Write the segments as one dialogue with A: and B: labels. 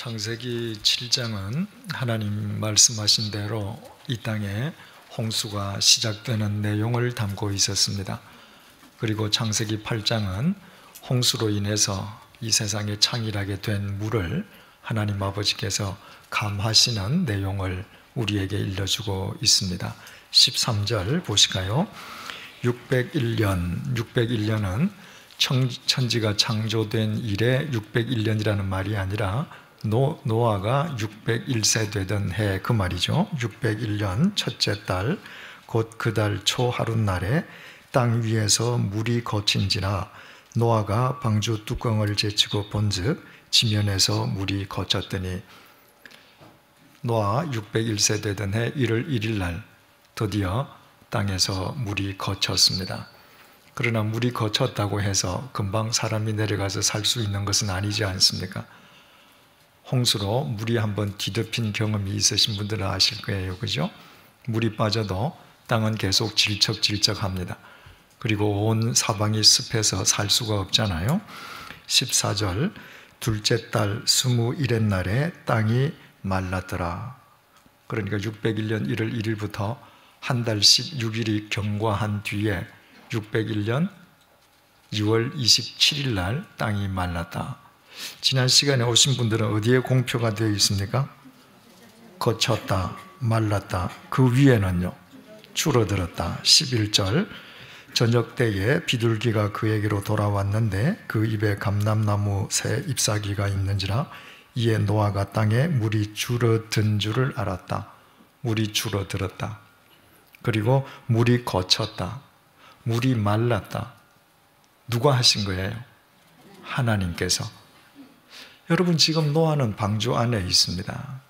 A: 창세기 7장은 하나님 말씀하신 대로 이 땅에 홍수가 시작되는 내용을 담고 있었습니다. 그리고 창세기 8장은 홍수로 인해서 이 세상에 창일하게 된 물을 하나님 아버지께서 감하시는 내용을 우리에게 일러주고 있습니다. 13절 보실까요? 601년은 천지가 창조된 이래 601년이라는 말이 아니라 노아가 601세 되던 해 그 말이죠. 601년 첫째 달 곧 그 달 초 하룻날에 땅 위에서 물이 거친지라 노아가 방주 뚜껑을 제치고 본즉 지면에서 물이 거쳤더니 노아 601세 되던 해 1월 1일 날 드디어 땅에서 물이 거쳤습니다. 그러나 물이 거쳤다고 해서 금방 사람이 내려가서 살 수 있는 것은 아니지 않습니까? 홍수로 물이 한번 뒤덮인 경험이 있으신 분들은 아실 거예요. 그죠? 물이 빠져도 땅은 계속 질척질척합니다. 그리고 온 사방이 습해서 살 수가 없잖아요. 14절 둘째 달 21의 날에 땅이 말랐더라. 그러니까 601년 1월 1일부터 한 달씩 6일이 경과한 뒤에 601년 2월 27일 날 땅이 말랐다. 지난 시간에 오신 분들은 어디에 공표가 되어 있습니까? 거쳤다, 말랐다. 그 위에는요, 줄어들었다. 11절 저녁 때에 비둘기가 그에게로 돌아왔는데 그 입에 감람나무 새 잎사귀가 있는지라 이에 노아가 땅에 물이 줄어든 줄을 알았다. 물이 줄어들었다. 그리고 물이 거쳤다. 물이 말랐다. 누가 하신 거예요? 하나님께서. 여러분, 지금 노아는 방주 안에 있습니다.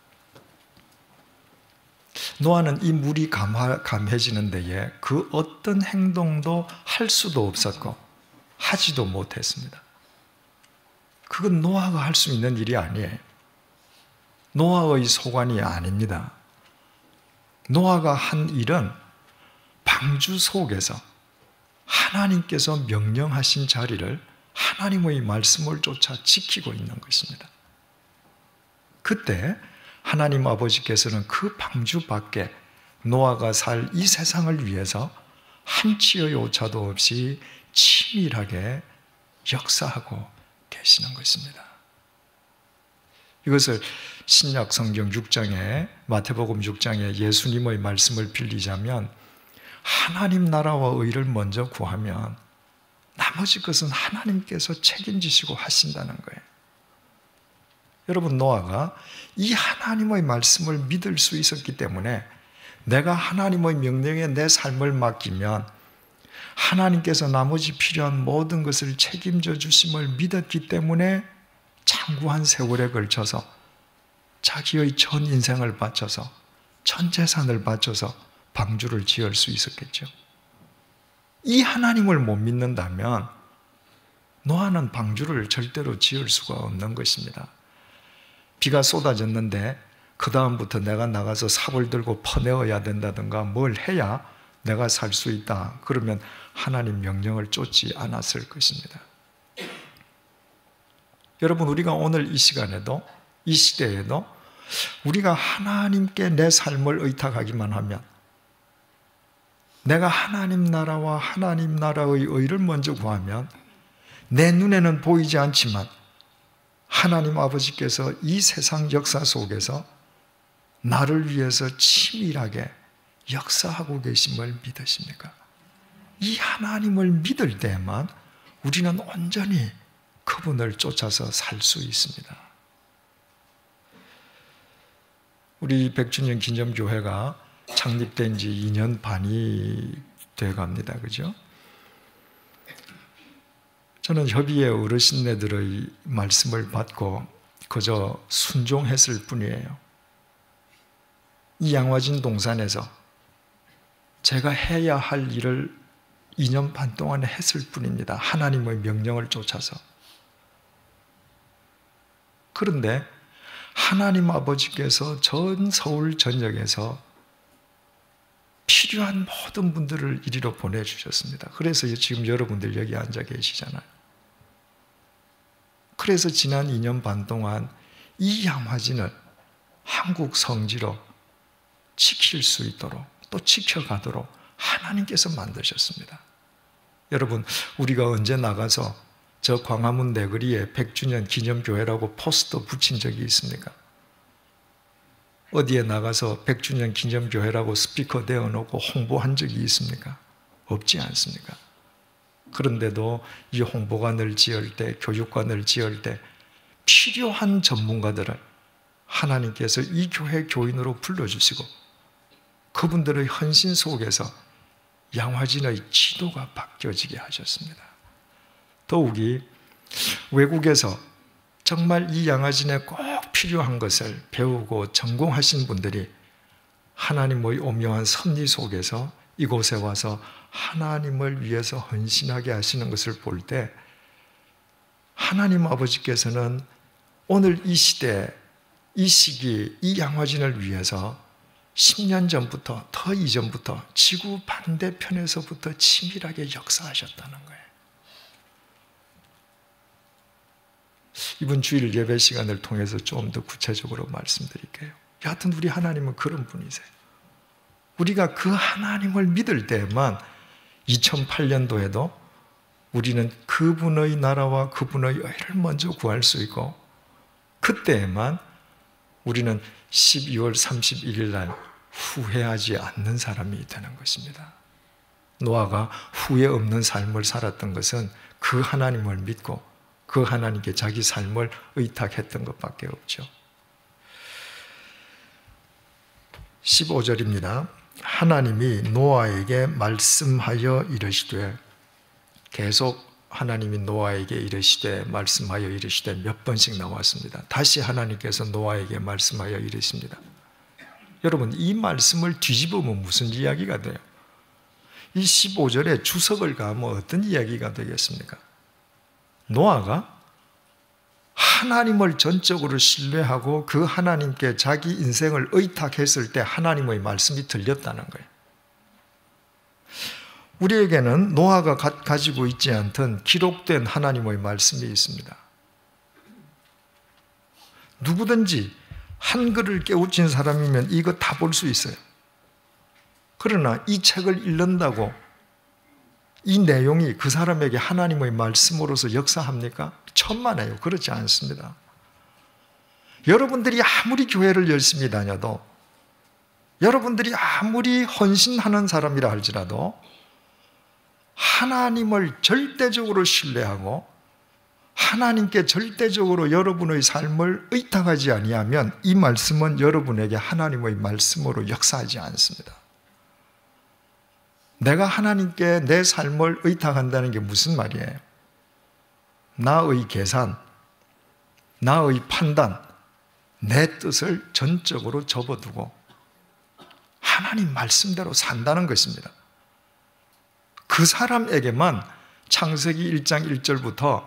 A: 노아는 이 물이 감해지는 데에 그 어떤 행동도 할 수도 없었고 하지도 못했습니다. 그건 노아가 할 수 있는 일이 아니에요. 노아의 소관이 아닙니다. 노아가 한 일은 방주 속에서 하나님께서 명령하신 자리를 하나님의 말씀을 쫓아 지키고 있는 것입니다. 그때 하나님 아버지께서는 그 방주 밖에 노아가 살 이 세상을 위해서 한치의 오차도 없이 치밀하게 역사하고 계시는 것입니다. 이것을 신약 성경 6장에 마태복음 6장에 예수님의 말씀을 빌리자면 하나님 나라와 의를 먼저 구하면 나머지 것은 하나님께서 책임지시고 하신다는 거예요. 여러분, 노아가 이 하나님의 말씀을 믿을 수 있었기 때문에 내가 하나님의 명령에 내 삶을 맡기면 하나님께서 나머지 필요한 모든 것을 책임져 주심을 믿었기 때문에 장구한 세월에 걸쳐서 자기의 전 인생을 바쳐서 전 재산을 바쳐서 방주를 지을 수 있었겠죠. 이 하나님을 못 믿는다면 노아는 방주를 절대로 지을 수가 없는 것입니다. 비가 쏟아졌는데 그 다음부터 내가 나가서 삽을 들고 퍼내어야 된다든가 뭘 해야 내가 살 수 있다. 그러면 하나님 명령을 쫓지 않았을 것입니다. 여러분, 우리가 오늘 이 시간에도 이 시대에도 우리가 하나님께 내 삶을 의탁하기만 하면 내가 하나님 나라와 하나님 나라의 의를 먼저 구하면 내 눈에는 보이지 않지만 하나님 아버지께서 이 세상 역사 속에서 나를 위해서 치밀하게 역사하고 계심을 믿으십니까? 이 하나님을 믿을 때만 우리는 온전히 그분을 쫓아서 살 수 있습니다. 우리 백주년 기념교회가 창립된 지 2년 반이 돼갑니다. 그죠? 저는 협의회 어르신네들의 말씀을 받고 그저 순종했을 뿐이에요. 이 양화진 동산에서 제가 해야 할 일을 2년 반 동안 했을 뿐입니다. 하나님의 명령을 쫓아서. 그런데 하나님 아버지께서 전 서울 전역에서 필요한 모든 분들을 이리로 보내주셨습니다. 그래서 지금 여러분들 여기 앉아 계시잖아요. 그래서 지난 2년 반 동안 이 양화진을 한국 성지로 지킬 수 있도록 또 지켜가도록 하나님께서 만드셨습니다. 여러분, 우리가 언제 나가서 저 광화문 내거리에 100주년 기념교회라고 포스터 붙인 적이 있습니까? 어디에 나가서 100주년 기념교회라고 스피커 대어놓고 홍보한 적이 있습니까? 없지 않습니까? 그런데도 이 홍보관을 지을 때, 교육관을 지을 때 필요한 전문가들을 하나님께서 이 교회 교인으로 불러주시고 그분들의 헌신 속에서 양화진의 지도가 바뀌어지게 하셨습니다. 더욱이 외국에서 정말 이 양화진에 꼭 필요한 것을 배우고 전공하신 분들이 하나님의 오묘한 섭리 속에서 이곳에 와서 하나님을 위해서 헌신하게 하시는 것을 볼 때 하나님 아버지께서는 오늘 이 시대, 이 시기, 이 양화진을 위해서 10년 전부터, 더 이전부터 지구 반대편에서부터 치밀하게 역사하셨다는 거예요. 이번 주일 예배 시간을 통해서 좀 더 구체적으로 말씀드릴게요. 여하튼 우리 하나님은 그런 분이세요. 우리가 그 하나님을 믿을 때만 2008년도에도 우리는 그분의 나라와 그분의 의를 먼저 구할 수 있고 그때에만 우리는 12월 31일 날 후회하지 않는 사람이 되는 것입니다. 노아가 후회 없는 삶을 살았던 것은 그 하나님을 믿고 그 하나님께 자기 삶을 의탁했던 것밖에 없죠. 15절입니다. 하나님이 노아에게 말씀하여 이르시되, 계속 하나님이 노아에게 이르시되 말씀하여 이르시되 몇 번씩 나왔습니다. 다시 하나님께서 노아에게 말씀하여 이르십니다. 여러분, 이 말씀을 뒤집으면 무슨 이야기가 돼요? 이 15절에 주석을 가면 어떤 이야기가 되겠습니까? 노아가 하나님을 전적으로 신뢰하고 그 하나님께 자기 인생을 의탁했을 때 하나님의 말씀이 들렸다는 거예요. 우리에게는 노아가 가지고 있지 않던 기록된 하나님의 말씀이 있습니다. 누구든지 한글을 깨우친 사람이면 이거 다 볼 수 있어요. 그러나 이 책을 읽는다고 이 내용이 그 사람에게 하나님의 말씀으로서 역사합니까? 천만에요. 그렇지 않습니다. 여러분들이 아무리 교회를 열심히 다녀도, 여러분들이 아무리 헌신하는 사람이라 할지라도 하나님을 절대적으로 신뢰하고 하나님께 절대적으로 여러분의 삶을 의탁하지 아니하면 이 말씀은 여러분에게 하나님의 말씀으로 역사하지 않습니다. 내가 하나님께 내 삶을 의탁한다는 게 무슨 말이에요? 나의 계산, 나의 판단, 내 뜻을 전적으로 접어두고 하나님 말씀대로 산다는 것입니다. 그 사람에게만 창세기 1장 1절부터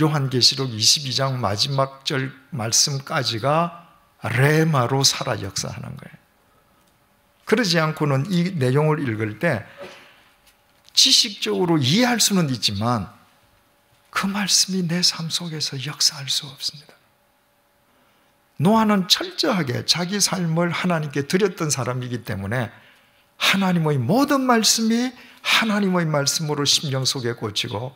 A: 요한계시록 22장 마지막 절 말씀까지가 레마로 살아 역사하는 거예요. 그러지 않고는 이 내용을 읽을 때 지식적으로 이해할 수는 있지만 그 말씀이 내 삶 속에서 역사할 수 없습니다. 노아는 철저하게 자기 삶을 하나님께 드렸던 사람이기 때문에 하나님의 모든 말씀이 하나님의 말씀으로 심령 속에 꽂히고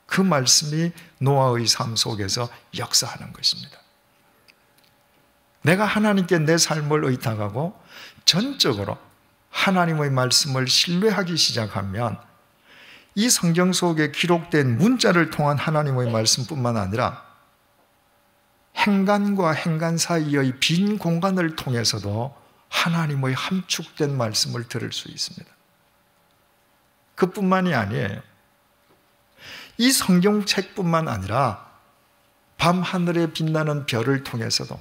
A: 그 말씀이 노아의 삶 속에서 역사하는 것입니다. 내가 하나님께 내 삶을 의탁하고 전적으로 하나님의 말씀을 신뢰하기 시작하면 이 성경 속에 기록된 문자를 통한 하나님의 말씀뿐만 아니라 행간과 행간 사이의 빈 공간을 통해서도 하나님의 함축된 말씀을 들을 수 있습니다. 그뿐만이 아니에요. 이 성경책뿐만 아니라 밤하늘에 빛나는 별을 통해서도,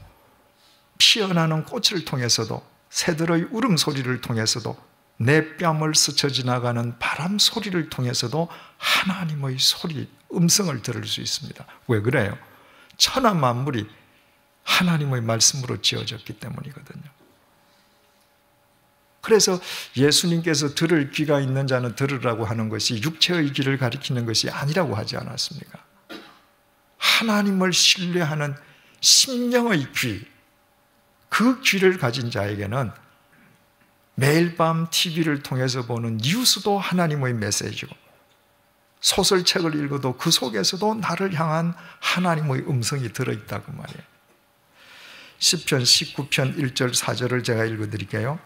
A: 피어나는 꽃을 통해서도, 새들의 울음소리를 통해서도, 내 뺨을 스쳐 지나가는 바람 소리를 통해서도 하나님의 소리, 음성을 들을 수 있습니다. 왜 그래요? 천하 만물이 하나님의 말씀으로 지어졌기 때문이거든요. 그래서 예수님께서 들을 귀가 있는 자는 들으라고 하는 것이 육체의 귀를 가리키는 것이 아니라고 하지 않았습니까? 하나님을 신뢰하는 심령의 귀, 그 귀를 가진 자에게는 매일 밤 TV를 통해서 보는 뉴스도 하나님의 메시지고, 소설책을 읽어도 그 속에서도 나를 향한 하나님의 음성이 들어있다고 말이에요. 시편 19편 1절 4절을 제가 읽어드릴게요.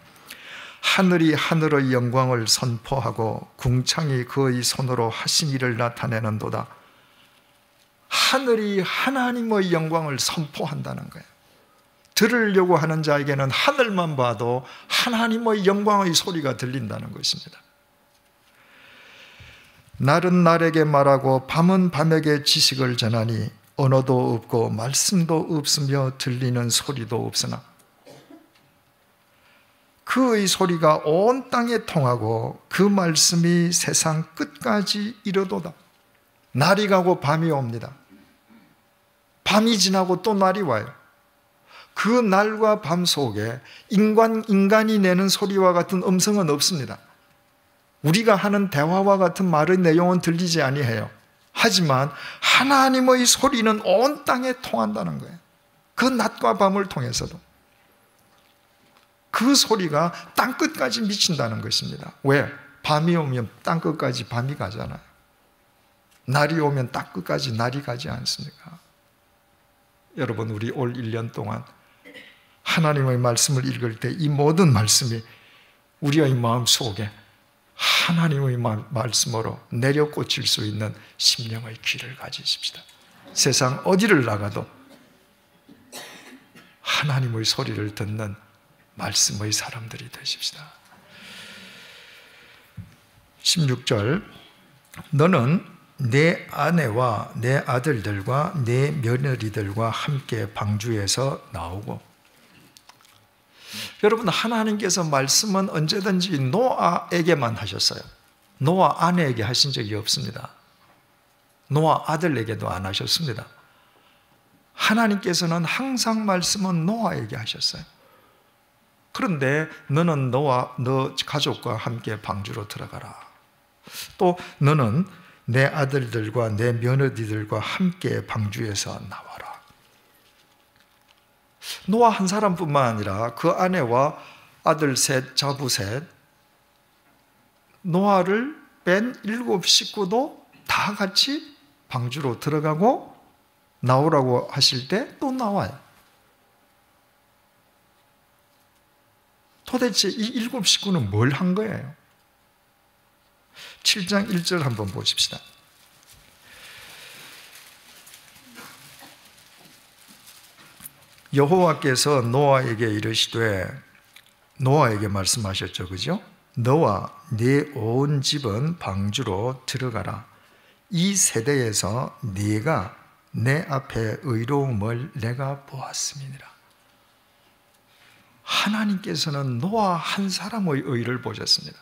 A: 하늘이 하늘의 영광을 선포하고 궁창이 그의 손으로 하신 일을 나타내는도다. 하늘이 하나님의 영광을 선포한다는 거예요. 들으려고 하는 자에게는 하늘만 봐도 하나님의 영광의 소리가 들린다는 것입니다. 날은 날에게 말하고 밤은 밤에게 지식을 전하니 언어도 없고 말씀도 없으며 들리는 소리도 없으나 그의 소리가 온 땅에 통하고 그 말씀이 세상 끝까지 이르도다. 날이 가고 밤이 옵니다. 밤이 지나고 또 날이 와요. 그 날과 밤 속에 인간이 내는 소리와 같은 음성은 없습니다. 우리가 하는 대화와 같은 말의 내용은 들리지 아니해요. 하지만 하나님의 소리는 온 땅에 통한다는 거예요. 그 낮과 밤을 통해서도 그 소리가 땅끝까지 미친다는 것입니다. 왜? 밤이 오면 땅끝까지 밤이 가잖아요. 날이 오면 땅끝까지 날이 가지 않습니까? 여러분, 우리 올 1년 동안 하나님의 말씀을 읽을 때 이 모든 말씀이 우리의 마음 속에 하나님의 말씀으로 내려 꽂힐 수 있는 심령의 귀를 가지십시다. 세상 어디를 나가도 하나님의 소리를 듣는 말씀의 사람들이 되십시다. 16절, 너는 내 아내와 내 아들들과 내 며느리들과 함께 방주에서 나오고. 여러분, 하나님께서 말씀은 언제든지 노아에게만 하셨어요. 노아 아내에게 하신 적이 없습니다. 노아 아들에게도 안 하셨습니다. 하나님께서는 항상 말씀은 노아에게 하셨어요. 그런데 너는 너 가족과 함께 방주로 들어가라. 또 너는 내 아들들과 내 며느리들과 함께 방주에서 나와라. 노아 한 사람뿐만 아니라 그 아내와 아들 셋, 자부 셋, 노아를 뺀 7 식구도 다 같이 방주로 들어가고 나오라고 하실 때 또 나와요. 도대체 이 7 식구는 뭘 한 거예요? 7장 1절 한번 보십시다. 여호와께서 노아에게 이르시되, 노아에게 말씀하셨죠, 그죠? 너와 네 온 집은 방주로 들어가라. 이 세대에서 네가 내 앞에 의로움을 내가 보았음이니라. 하나님께서는 노아 한 사람의 의를 보셨습니다.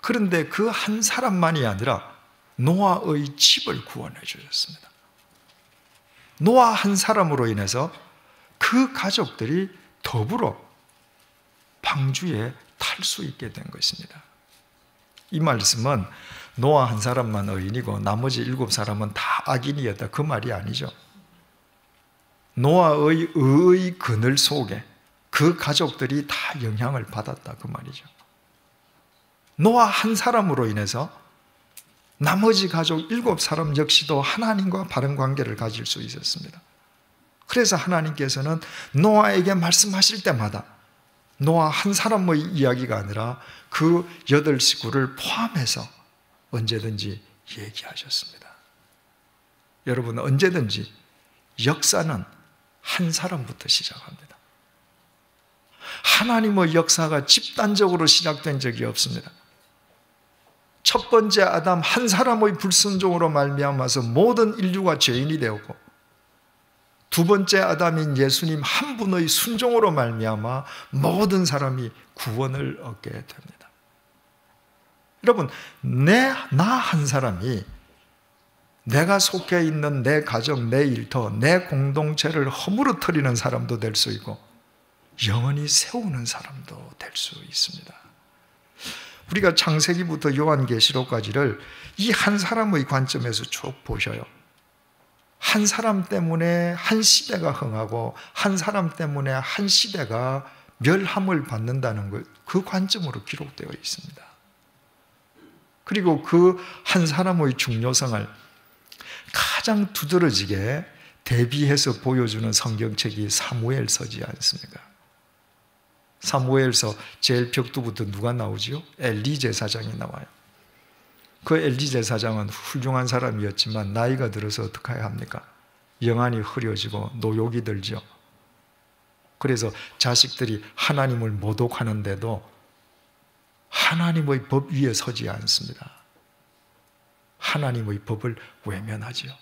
A: 그런데 그 한 사람만이 아니라 노아의 집을 구원해 주셨습니다. 노아 한 사람으로 인해서 그 가족들이 더불어 방주에 탈 수 있게 된 것입니다. 이 말씀은 노아 한 사람만 의인이고 나머지 7사람은 다 악인이었다, 그 말이 아니죠. 노아의 의의 그늘 속에 그 가족들이 다 영향을 받았다, 그 말이죠. 노아 한 사람으로 인해서 나머지 가족 7사람 역시도 하나님과 바른 관계를 가질 수 있었습니다. 그래서 하나님께서는 노아에게 말씀하실 때마다 노아 한 사람의 이야기가 아니라 그 8 식구를 포함해서 언제든지 얘기하셨습니다. 여러분, 언제든지 역사는 한 사람부터 시작합니다. 하나님의 역사가 집단적으로 시작된 적이 없습니다. 첫 번째 아담 한 사람의 불순종으로 말미암아서 모든 인류가 죄인이 되었고, 두 번째 아담인 예수님 한 분의 순종으로 말미암아 모든 사람이 구원을 얻게 됩니다. 여러분, 나 한 사람이 내가 속해 있는 내 가정, 내 일터, 내 공동체를 허물어뜨리는 사람도 될 수 있고 영원히 세우는 사람도 될 수 있습니다. 우리가 창세기부터 요한계시록까지를 이 한 사람의 관점에서 쭉 보셔요. 한 사람 때문에 한 시대가 흥하고 한 사람 때문에 한 시대가 멸함을 받는다는 것, 그 관점으로 기록되어 있습니다. 그리고 그 한 사람의 중요성을 가장 두드러지게 대비해서 보여주는 성경책이 사무엘서지 않습니까? 사무엘서 제일 벽두부터 누가 나오지요? 엘리 제사장이 나와요. 그 엘리 제사장은 훌륭한 사람이었지만 나이가 들어서 어떻게 해야 합니까? 영안이 흐려지고 노욕이 들죠. 그래서 자식들이 하나님을 모독하는데도 하나님의 법 위에 서지 않습니다. 하나님의 법을 외면하지요.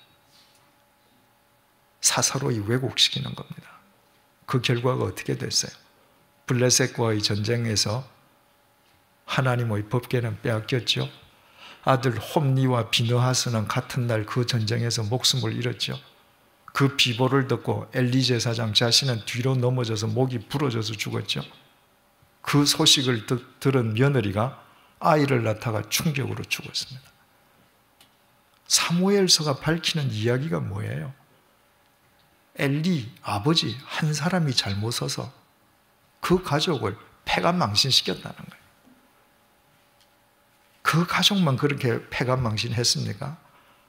A: 사사로이 왜곡시키는 겁니다. 그 결과가 어떻게 됐어요? 블레셋과의 전쟁에서 하나님의 법궤는 빼앗겼죠. 아들 홈니와 비느하스는 같은 날 그 전쟁에서 목숨을 잃었죠. 그 비보를 듣고 엘리 제사장 자신은 뒤로 넘어져서 목이 부러져서 죽었죠. 그 소식을 들은 며느리가 아이를 낳다가 충격으로 죽었습니다. 사무엘서가 밝히는 이야기가 뭐예요? 엘리 아버지 한 사람이 잘못 서서 그 가족을 패간망신시켰다는 거예요. 그 가족만 그렇게 패간망신했습니까?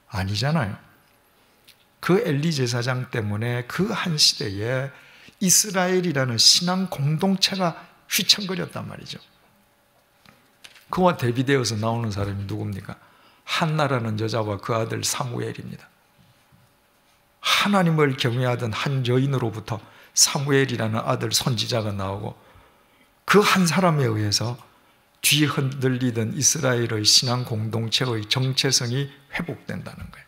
A: 아니잖아요. 그 엘리 제사장 때문에 그 한 시대에 이스라엘이라는 신앙 공동체가 휘청거렸단 말이죠. 그와 대비되어서 나오는 사람이 누굽니까? 한나라는 여자와 그 아들 사무엘입니다. 하나님을 경외하던 한 여인으로부터 사무엘이라는 아들 선지자가 나오고 그 한 사람에 의해서 뒤 흔들리던 이스라엘의 신앙 공동체의 정체성이 회복된다는 거예요.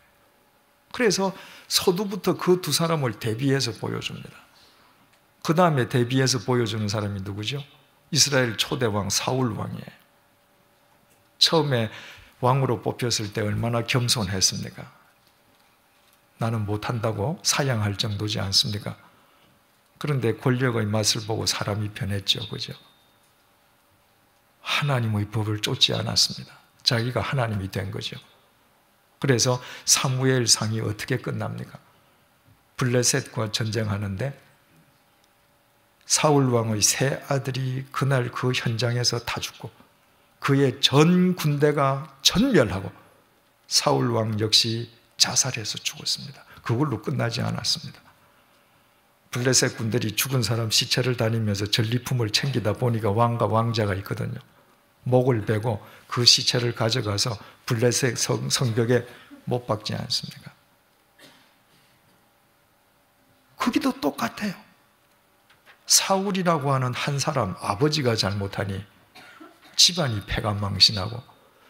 A: 그래서 서두부터 그 두 사람을 대비해서 보여줍니다. 그 다음에 대비해서 보여주는 사람이 누구죠? 이스라엘 초대왕 사울 왕이에요. 처음에 왕으로 뽑혔을 때 얼마나 겸손했습니까? 나는 못한다고 사양할 정도지 않습니까? 그런데 권력의 맛을 보고 사람이 변했죠. 그죠? 하나님의 법을 쫓지 않았습니다. 자기가 하나님이 된 거죠. 그래서 사무엘상이 어떻게 끝납니까? 블레셋과 전쟁하는데 사울 왕의 세 아들이 그날 그 현장에서 다 죽고 그의 전 군대가 전멸하고 사울 왕 역시 자살해서 죽었습니다. 그걸로 끝나지 않았습니다. 블레셋 군들이 죽은 사람 시체를 다니면서 전리품을 챙기다 보니까 왕과 왕자가 있거든요. 목을 베고 그 시체를 가져가서 블레셋 성벽에 못 박지 않습니까? 거기도 똑같아요. 사울이라고 하는 한 사람 아버지가 잘못하니 집안이 패간망신하고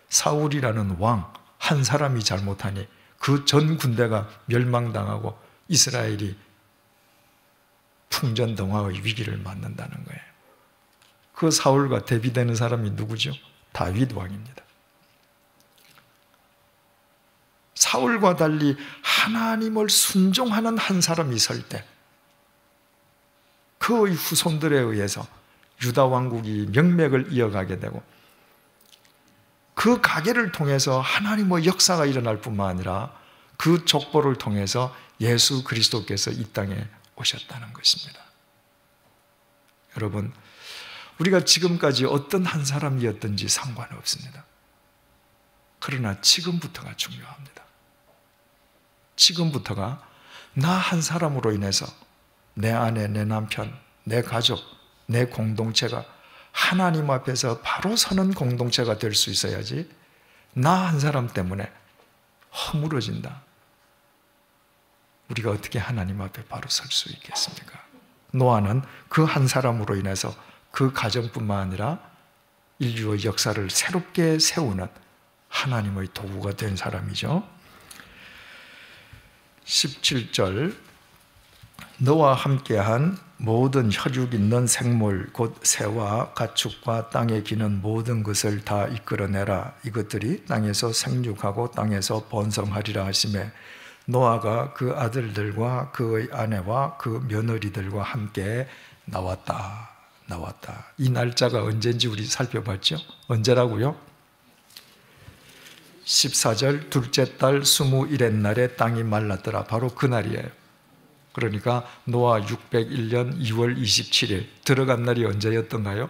A: 사울이라는 왕 한 사람이 잘못하니 그 전 군대가 멸망당하고 이스라엘이 풍전등화의 위기를 맞는다는 거예요. 그 사울과 대비되는 사람이 누구죠? 다윗 왕입니다. 사울과 달리 하나님을 순종하는 한 사람이 설 때 그의 후손들에 의해서 유다 왕국이 명맥을 이어가게 되고 그 가계를 통해서 하나님의 역사가 일어날 뿐만 아니라 그 족보를 통해서 예수 그리스도께서 이 땅에 오셨다는 것입니다. 여러분, 우리가 지금까지 어떤 한 사람이었든지 상관없습니다. 그러나 지금부터가 중요합니다. 지금부터가 나 한 사람으로 인해서 내 아내, 내 남편, 내 가족, 내 공동체가 하나님 앞에서 바로 서는 공동체가 될 수 있어야지 나 한 사람 때문에 허물어진다. 우리가 어떻게 하나님 앞에 바로 설 수 있겠습니까? 노아는 그 한 사람으로 인해서 그 가정뿐만 아니라 인류의 역사를 새롭게 세우는 하나님의 도구가 된 사람이죠. 17절 너와 함께한 모든 혈육 있는 생물 곧 새와 가축과 땅에 기는 모든 것을 다 이끌어내라. 이것들이 땅에서 생육하고 땅에서 번성하리라 하시매 노아가 그 아들들과 그의 아내와 그 며느리들과 함께 나왔다. 이 날짜가 언제인지 우리 살펴봤죠? 언제라고요? 14절 둘째 달 21의 날에 땅이 말랐더라. 바로 그 날이에요. 그러니까 노아 601년 2월 27일 들어간 날이 언제였던가요?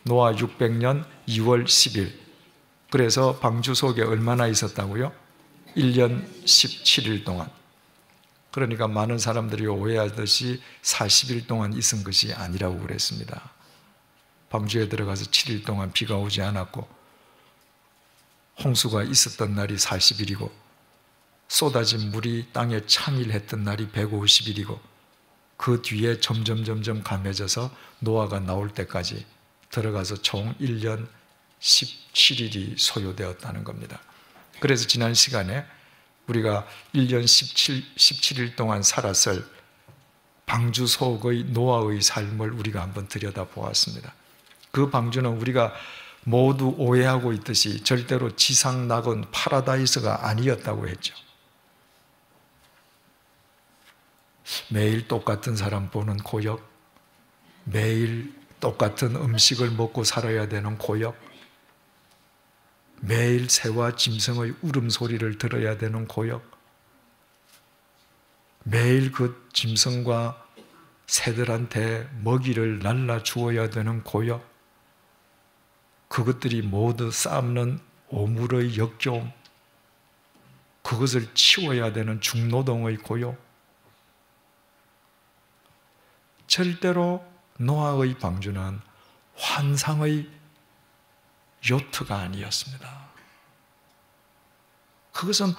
A: 노아 600년 2월 10일. 그래서 방주 속에 얼마나 있었다고요? 1년 17일 동안. 그러니까 많은 사람들이 오해하듯이 40일 동안 있은 것이 아니라고 그랬습니다. 방주에 들어가서 7일 동안 비가 오지 않았고 홍수가 있었던 날이 40일이고 쏟아진 물이 땅에 창일했던 날이 150일이고 그 뒤에 점점 감해져서 노아가 나올 때까지 들어가서 총 1년 17일이 소요되었다는 겁니다. 그래서 지난 시간에 우리가 1년 17일 동안 살았을 방주 속의 노아의 삶을 우리가 한번 들여다보았습니다. 그 방주는 우리가 모두 오해하고 있듯이 절대로 지상 낙원 파라다이스가 아니었다고 했죠. 매일 똑같은 사람 보는 고역, 매일 똑같은 음식을 먹고 살아야 되는 고역, 매일 새와 짐승의 울음소리를 들어야 되는 고역, 매일 그 짐승과 새들한테 먹이를 날라 주어야 되는 고역, 그것들이 모두 쌓는 오물의 역겨움, 그것을 치워야 되는 중노동의 고역. 절대로 노아의 방주는 환상의 요트가 아니었습니다. 그것은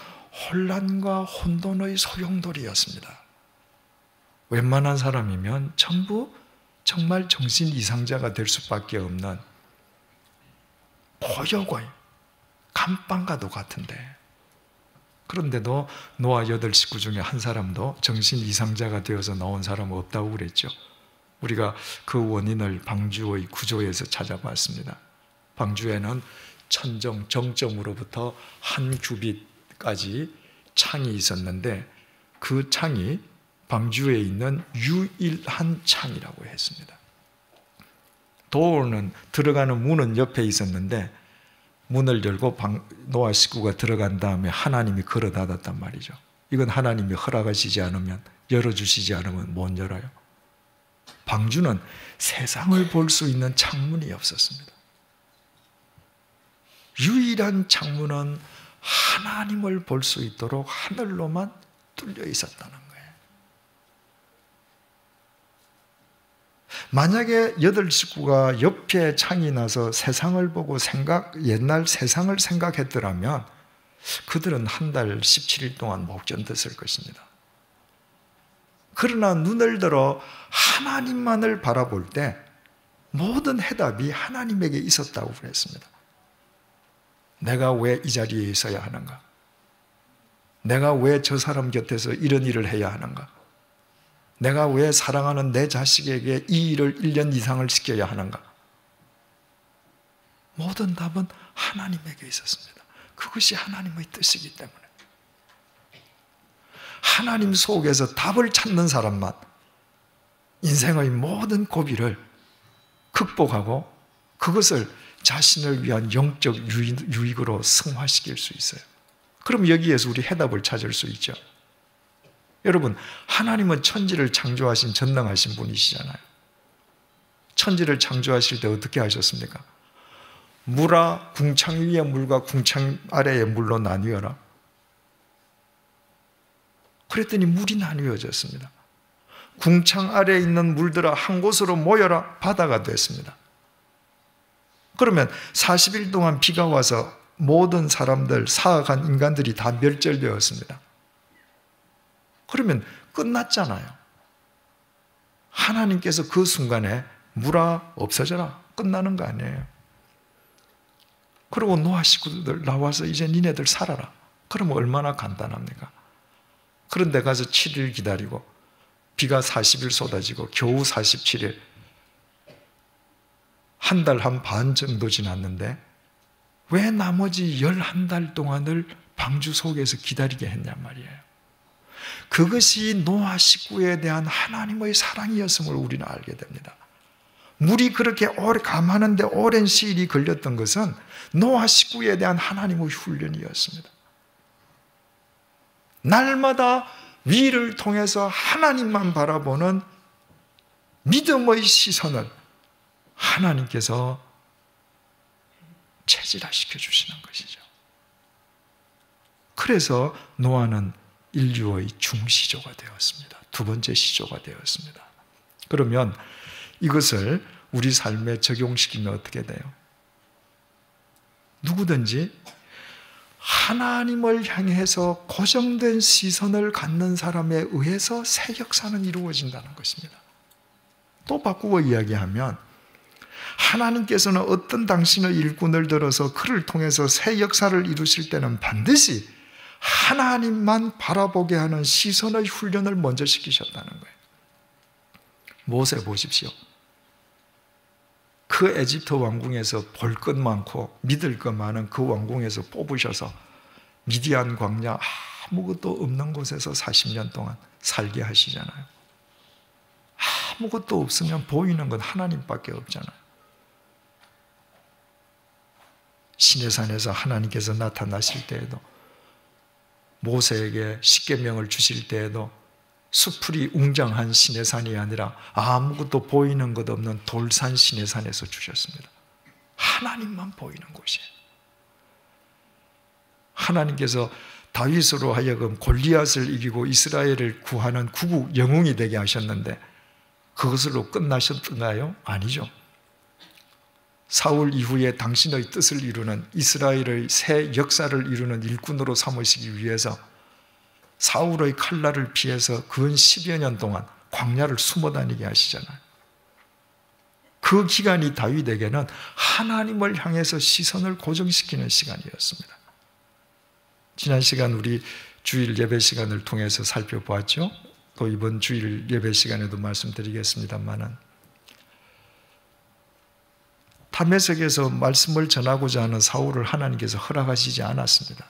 A: 혼란과 혼돈의 소용돌이였습니다. 웬만한 사람이면 전부 정말 정신 이상자가 될 수밖에 없는 고역의 감방과도 같은데, 그런데도 노아 8식구 중에 한 사람도 정신 이상자가 되어서 나온 사람은 없다고 그랬죠. 우리가 그 원인을 방주의 구조에서 찾아봤습니다. 방주에는 천정, 정점으로부터 한 규빗까지 창이 있었는데 그 창이 방주에 있는 유일한 창이라고 했습니다. 도어는 들어가는 문은 옆에 있었는데 문을 열고 노아 식구가 들어간 다음에 하나님이 걸어 닫았단 말이죠. 이건 하나님이 허락하시지 않으면, 열어주시지 않으면 못 열어요. 방주는 세상을 볼 수 있는 창문이 없었습니다. 유일한 창문은 하나님을 볼 수 있도록 하늘로만 뚫려 있었다는 거예요. 만약에 8식구가 옆에 창이 나서 세상을 보고 옛날 세상을 생각했더라면 그들은 한 달 17일 동안 못 견뎠을 것입니다. 그러나 눈을 들어 하나님만을 바라볼 때 모든 해답이 하나님에게 있었다고 그랬습니다. 내가 왜 이 자리에 있어야 하는가? 내가 왜 저 사람 곁에서 이런 일을 해야 하는가? 내가 왜 사랑하는 내 자식에게 이 일을 1년 이상을 시켜야 하는가? 모든 답은 하나님에게 있었습니다. 그것이 하나님의 뜻이기 때문에. 하나님 속에서 답을 찾는 사람만 인생의 모든 고비를 극복하고 그것을 자신을 위한 영적 유익으로 승화시킬 수 있어요. 그럼 여기에서 우리 해답을 찾을 수 있죠. 여러분, 하나님은 천지를 창조하신 전능하신 분이시잖아요. 천지를 창조하실 때 어떻게 하셨습니까? 물아, 궁창 위의 물과 궁창 아래의 물로 나뉘어라. 그랬더니 물이 나뉘어졌습니다. 궁창 아래에 있는 물들아 한 곳으로 모여라. 바다가 됐습니다. 그러면 40일 동안 비가 와서 모든 사람들, 사악한 인간들이 다 멸절되었습니다. 그러면 끝났잖아요. 하나님께서 그 순간에 물아 없어져라. 끝나는 거 아니에요. 그리고 노아 식구들 나와서 이제 니네들 살아라. 그러면 얼마나 간단합니까? 그런데 가서 7일 기다리고 비가 40일 쏟아지고 겨우 47일, 한 달 한 반 정도 지났는데 왜 나머지 11달 동안을 방주 속에서 기다리게 했냔 말이에요. 그것이 노아 식구에 대한 하나님의 사랑이었음을 우리는 알게 됩니다. 물이 그렇게 오래 감하는데 오랜 시일이 걸렸던 것은 노아 식구에 대한 하나님의 훈련이었습니다. 날마다 위를 통해서 하나님만 바라보는 믿음의 시선을 하나님께서 체질화시켜 주시는 것이죠. 그래서 노아는 인류의 중시조가 되었습니다. 두 번째 시조가 되었습니다. 그러면 이것을 우리 삶에 적용시키면 어떻게 돼요? 누구든지 하나님을 향해서 고정된 시선을 갖는 사람에 의해서 새 역사는 이루어진다는 것입니다. 또 바꾸어 이야기하면 하나님께서는 어떤 당신의 일꾼을 들어서 그를 통해서 새 역사를 이루실 때는 반드시 하나님만 바라보게 하는 시선의 훈련을 먼저 시키셨다는 거예요. 모세 보십시오. 그 에집트 왕궁에서 볼 것 많고 믿을 것 많은 그 왕궁에서 뽑으셔서 미디안 광야 아무것도 없는 곳에서 40년 동안 살게 하시잖아요. 아무것도 없으면 보이는 건 하나님밖에 없잖아요. 시내산에서 하나님께서 나타나실 때에도, 모세에게 십계명을 주실 때에도 수풀이 웅장한 시내산이 아니라 아무것도 보이는 것 없는 돌산 시내산에서 주셨습니다. 하나님만 보이는 곳이에요. 하나님께서 다윗으로 하여금 골리앗을 이기고 이스라엘을 구하는 구국 영웅이 되게 하셨는데 그것으로 끝나셨던가요? 아니죠. 사울 이후에 당신의 뜻을 이루는, 이스라엘의 새 역사를 이루는 일꾼으로 삼으시기 위해서 사울의 칼날을 피해서 근 10여 년 동안 광야를 숨어 다니게 하시잖아요. 그 기간이 다윗에게는 하나님을 향해서 시선을 고정시키는 시간이었습니다. 지난 시간 우리 주일 예배 시간을 통해서 살펴보았죠. 또 이번 주일 예배 시간에도 말씀드리겠습니다만은, 다메섹에서 말씀을 전하고자 하는 사울을 하나님께서 허락하시지 않았습니다.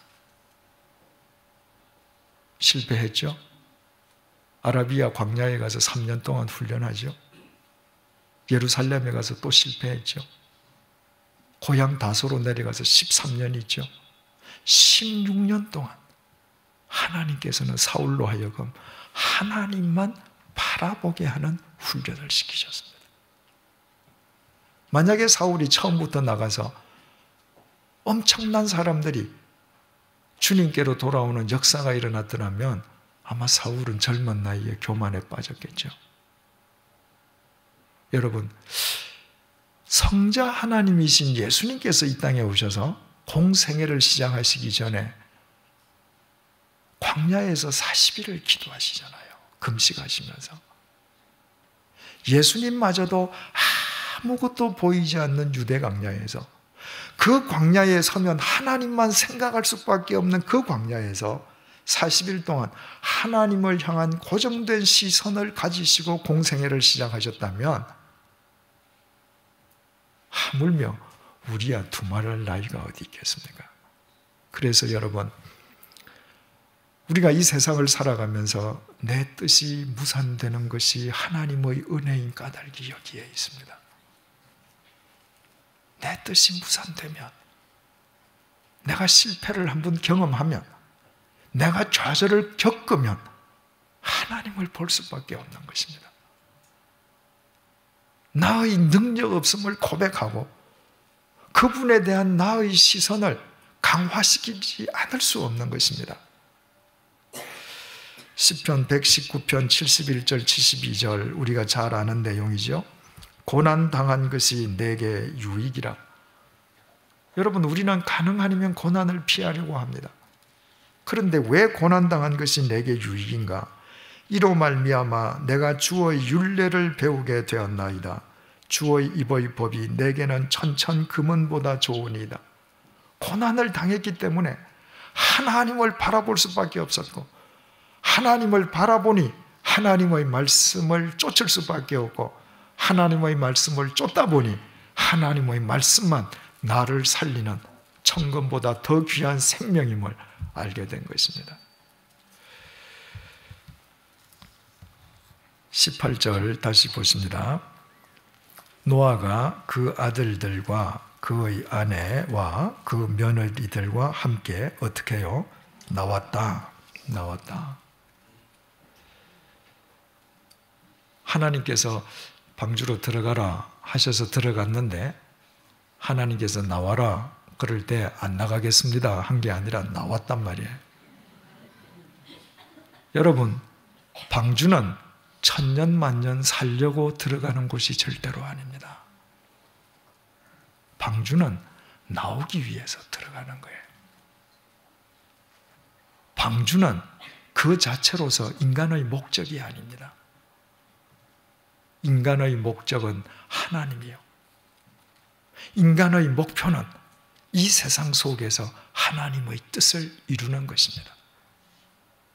A: 실패했죠. 아라비아 광야에 가서 3년 동안 훈련하죠. 예루살렘에 가서 또 실패했죠. 고향 다소로 내려가서 13년 있죠. 16년 동안 하나님께서는 사울로 하여금 하나님만 바라보게 하는 훈련을 시키셨습니다. 만약에 사울이 처음부터 나가서 엄청난 사람들이 주님께로 돌아오는 역사가 일어났더라면 아마 사울은 젊은 나이에 교만에 빠졌겠죠. 여러분, 성자 하나님이신 예수님께서 이 땅에 오셔서 공생애를 시작하시기 전에 광야에서 40일을 기도하시잖아요. 금식하시면서. 예수님마저도 아무것도 보이지 않는 유대 광야에서, 그 광야에 서면 하나님만 생각할 수밖에 없는 그 광야에서 40일 동안 하나님을 향한 고정된 시선을 가지시고 공생애를 시작하셨다면 하물며 우리야 두말할 나이가 어디 있겠습니까? 그래서 여러분, 우리가 이 세상을 살아가면서 내 뜻이 무산되는 것이 하나님의 은혜인 까닭이 여기에 있습니다. 내 뜻이 무산되면, 내가 실패를 한번 경험하면, 내가 좌절을 겪으면 하나님을 볼 수밖에 없는 것입니다. 나의 능력 없음을 고백하고 그분에 대한 나의 시선을 강화시키지 않을 수 없는 것입니다. 시편 119편 71절 72절 우리가 잘 아는 내용이죠. 고난당한 것이 내게 유익이라. 여러분, 우리는 가능하면 고난을 피하려고 합니다. 그런데 왜 고난당한 것이 내게 유익인가? 이로 말미암아 내가 주의 율례를 배우게 되었나이다. 주의 입의 법이 내게는 천천금은보다 좋으니이다. 고난을 당했기 때문에 하나님을 바라볼 수밖에 없었고, 하나님을 바라보니 하나님의 말씀을 쫓을 수밖에 없고, 하나님의 말씀을 쫓다 보니 하나님의 말씀만 나를 살리는 천금보다 더 귀한 생명임을 알게 된 것입니다. 18절 다시 보십니다. 노아가 그 아들들과 그의 아내와 그 며느리들과 함께 어떻게 해요? 나왔다. 하나님께서 방주로 들어가라 하셔서 들어갔는데 하나님께서 나와라 그럴 때 안 나가겠습니다 한 게 아니라 나왔단 말이에요. 여러분, 방주는 천년만년 살려고 들어가는 곳이 절대로 아닙니다. 방주는 나오기 위해서 들어가는 거예요. 방주는 그 자체로서 인간의 목적이 아닙니다. 인간의 목적은 하나님이요. 인간의 목표는 이 세상 속에서 하나님의 뜻을 이루는 것입니다.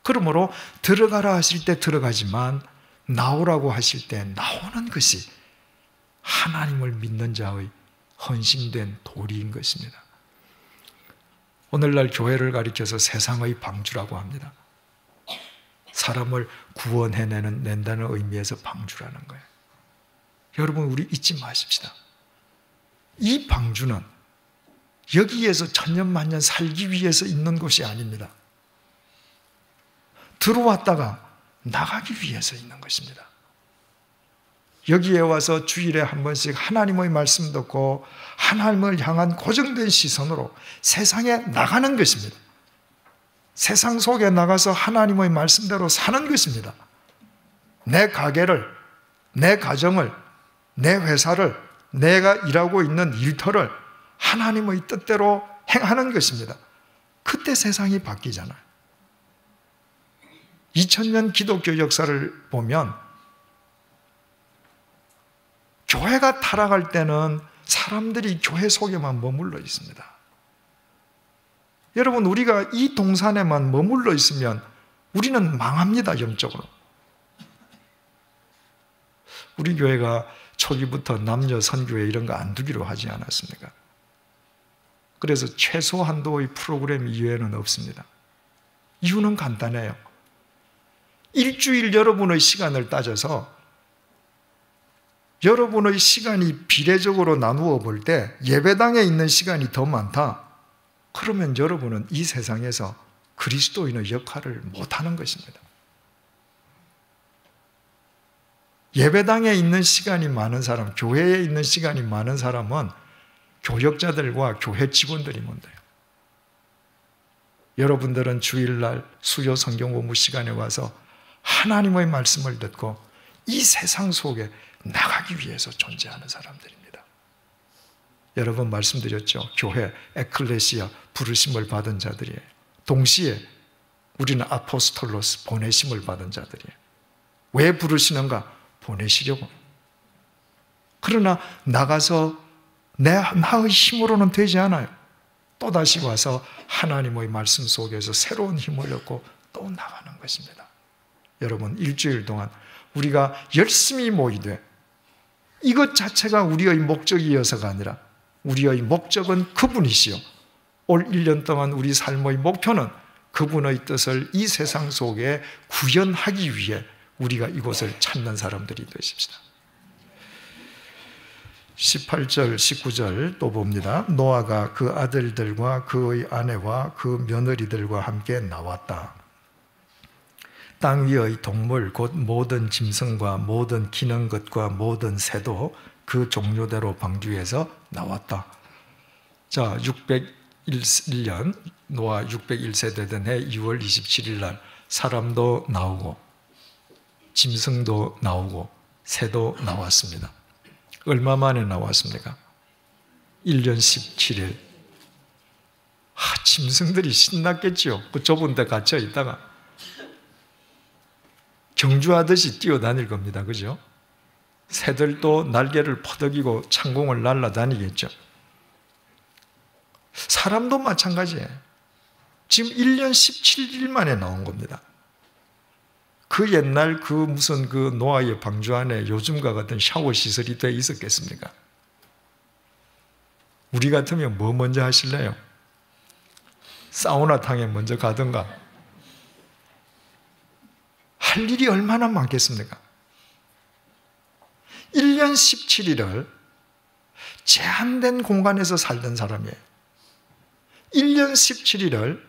A: 그러므로 들어가라 하실 때 들어가지만 나오라고 하실 때 나오는 것이 하나님을 믿는 자의 헌신된 도리인 것입니다. 오늘날 교회를 가리켜서 세상의 방주라고 합니다. 사람을 구원해낸다는 의미에서 방주라는 거예요. 여러분, 우리 잊지 마십시다. 이 방주는 여기에서 천년만년 살기 위해서 있는 곳이 아닙니다. 들어왔다가 나가기 위해서 있는 것입니다. 여기에 와서 주일에 한 번씩 하나님의 말씀 듣고 하나님을 향한 고정된 시선으로 세상에 나가는 것입니다. 세상 속에 나가서 하나님의 말씀대로 사는 것입니다. 내 가게를, 내 가정을, 내 회사를, 내가 일하고 있는 일터를 하나님의 뜻대로 행하는 것입니다. 그때 세상이 바뀌잖아요. 2000년 기독교 역사를 보면 교회가 타락할 때는 사람들이 교회 속에만 머물러 있습니다. 여러분, 우리가 이 동산에만 머물러 있으면 우리는 망합니다, 영적으로. 우리 교회가 초기부터 남녀 선교회 이런 거 안 두기로 하지 않았습니까? 그래서 최소한도의 프로그램 이외에는 없습니다. 이유는 간단해요. 일주일 여러분의 시간을 따져서 여러분의 시간이 비례적으로 나누어 볼 때 예배당에 있는 시간이 더 많다. 그러면 여러분은 이 세상에서 그리스도인의 역할을 못하는 것입니다. 예배당에 있는 시간이 많은 사람, 교회에 있는 시간이 많은 사람은 교역자들과 교회 직원들이면 돼요. 여러분들은 주일날 수요 성경 공부 시간에 와서 하나님의 말씀을 듣고 이 세상 속에 나가기 위해서 존재하는 사람들입니다. 여러 번 말씀드렸죠. 교회, 에클레시아, 부르심을 받은 자들이에요. 동시에 우리는 아포스톨로스, 보내심을 받은 자들이에요. 왜 부르시는가? 보내시려고. 그러나 나가서 나의 힘으로는 되지 않아요. 또다시 와서 하나님의 말씀 속에서 새로운 힘을 얻고 또 나가는 것입니다. 여러분, 일주일 동안 우리가 열심히 모이되 이것 자체가 우리의 목적이어서가 아니라 우리의 목적은 그분이시요, 올 1년 동안 우리 삶의 목표는 그분의 뜻을 이 세상 속에 구현하기 위해 우리가 이곳을 찾는 사람들이 되십시다. 18절, 19절 또 봅니다. 노아가 그 아들들과 그의 아내와 그 며느리들과 함께 나왔다. 땅 위의 동물 곧 모든 짐승과 모든 기는 것과 모든 새도 그 종류대로 방주에서 나왔다. 자, 601년 노아 601세 되던 해 2월 27일 날 사람도 나오고 짐승도 나오고 새도 나왔습니다. 얼마 만에 나왔습니까? 1년 17일. 짐승들이 신났겠죠. 그 좁은 데 갇혀 있다가 경주하듯이 뛰어다닐 겁니다. 그죠? 새들도 날개를 퍼덕이고 창공을 날아다니겠죠. 사람도 마찬가지예요. 지금 1년 17일 만에 나온 겁니다. 그 옛날 그 무슨 그 노아의 방주 안에 요즘과 같은 샤워 시설이 돼 있었겠습니까? 우리 같으면 뭐 먼저 하실래요? 사우나탕에 먼저 가든가. 할 일이 얼마나 많겠습니까? 1년 17일을 제한된 공간에서 살던 사람이에요. 1년 17일을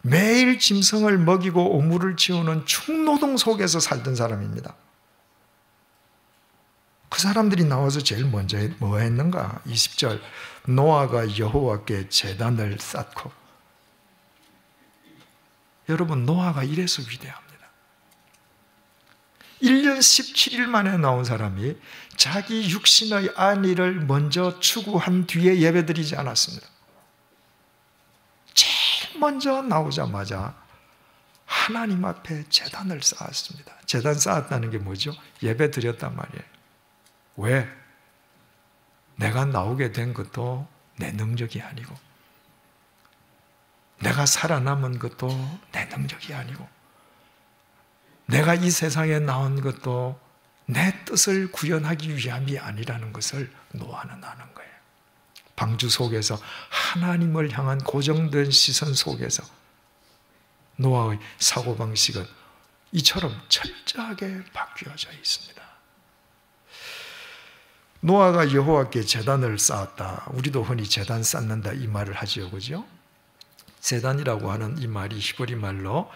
A: 매일 짐승을 먹이고 오물을 치우는 충노동 속에서 살던 사람입니다. 그 사람들이 나와서 제일 먼저 뭐 했는가? 20절, 노아가 여호와께 제단을 쌓고. 여러분, 노아가 이래서 위대합니다. 1년 17일 만에 나온 사람이 자기 육신의 안위를 먼저 추구한 뒤에 예배드리지 않았습니다. 제일 먼저 나오자마자 하나님 앞에 제단을 쌓았습니다. 제단 쌓았다는 게 뭐죠? 예배드렸단 말이에요. 왜? 내가 나오게 된 것도 내 능력이 아니고, 내가 살아남은 것도 내 능력이 아니고, 내가 이 세상에 나온 것도 내 뜻을 구현하기 위함이 아니라는 것을 노아는 아는 거예요. 방주 속에서 하나님을 향한 고정된 시선 속에서 노아의 사고방식은 이처럼 철저하게 바뀌어져 있습니다. 노아가 여호와께 제단을 쌓았다. 우리도 흔히 제단 쌓는다 이 말을 하지요, 그죠? 제단이라고 하는 이 말이 히브리 말로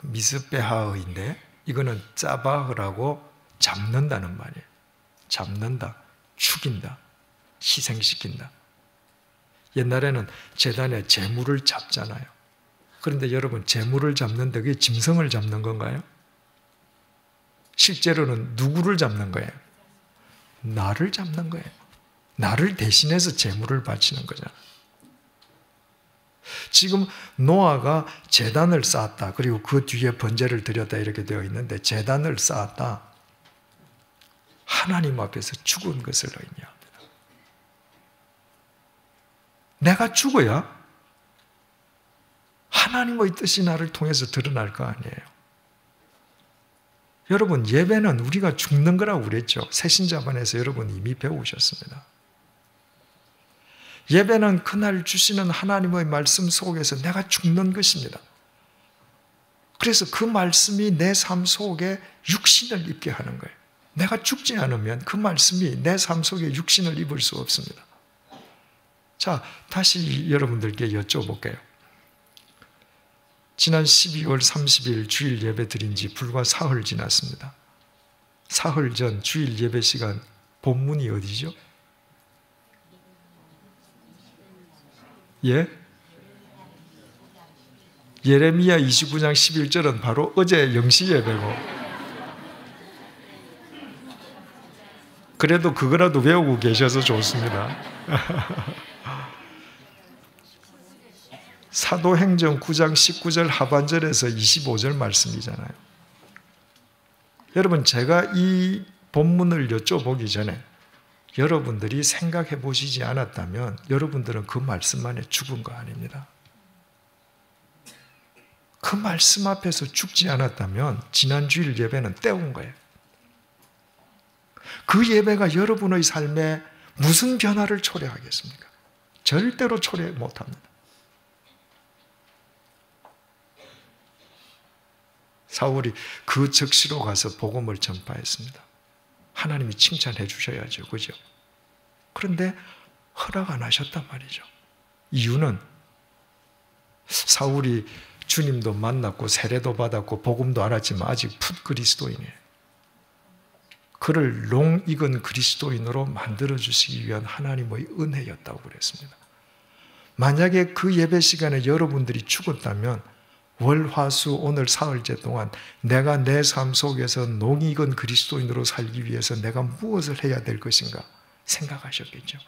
A: 미스베하흐인데 이거는 짜바흐라고 잡는다는 말이에요. 잡는다, 죽인다, 희생시킨다. 옛날에는 제단에 제물을 잡잖아요. 그런데 여러분, 제물을 잡는데 그게 짐승을 잡는 건가요? 실제로는 누구를 잡는 거예요? 나를 잡는 거예요. 나를 대신해서 제물을 바치는 거잖아요. 지금 노아가 제단을 쌓았다. 그리고 그 뒤에 번제를 드렸다 이렇게 되어 있는데, 제단을 쌓았다. 하나님 앞에서 죽은 것을 의미합니다. 내가 죽어야 하나님의 뜻이 나를 통해서 드러날 거 아니에요. 여러분, 예배는 우리가 죽는 거라고 그랬죠. 새신자반에서 여러분 이미 배우셨습니다. 예배는 그날 주시는 하나님의 말씀 속에서 내가 죽는 것입니다. 그래서 그 말씀이 내 삶 속에 육신을 입게 하는 거예요. 내가 죽지 않으면 그 말씀이 내 삶 속에 육신을 입을 수 없습니다. 자, 다시 여러분들께 여쭤볼게요. 지난 12월 30일 주일 예배 드린 지 불과 사흘 지났습니다. 사흘 전 주일 예배 시간 본문이 어디죠? 예? 예레미야 29장 11절은 바로 어제 영시 예배고, 그래도 그거라도 외우고 계셔서 좋습니다. 사도행전 9장 19절 하반절에서 25절 말씀이잖아요. 여러분, 제가 이 본문을 여쭤보기 전에 여러분들이 생각해 보시지 않았다면 여러분들은 그 말씀만에 죽은 거 아닙니다. 그 말씀 앞에서 죽지 않았다면 지난 주일 예배는 때운 거예요. 그 예배가 여러분의 삶에 무슨 변화를 초래하겠습니까? 절대로 초래 못합니다. 사울이 그 적시로 가서 복음을 전파했습니다. 하나님이 칭찬해 주셔야죠. 그죠? 그런데 허락 안 하셨단 말이죠. 이유는 사울이 주님도 만났고 세례도 받았고 복음도 알았지만 아직 풋 그리스도인이에요. 그를 롱 익은 그리스도인으로 만들어주시기 위한 하나님의 은혜였다고 그랬습니다. 만약에 그 예배 시간에 여러분들이 죽었다면 월, 화, 수, 오늘 사흘째 동안 내가 내 삶 속에서 농 익은 그리스도인으로 살기 위해서 내가 무엇을 해야 될 것인가 생각하셨겠죠.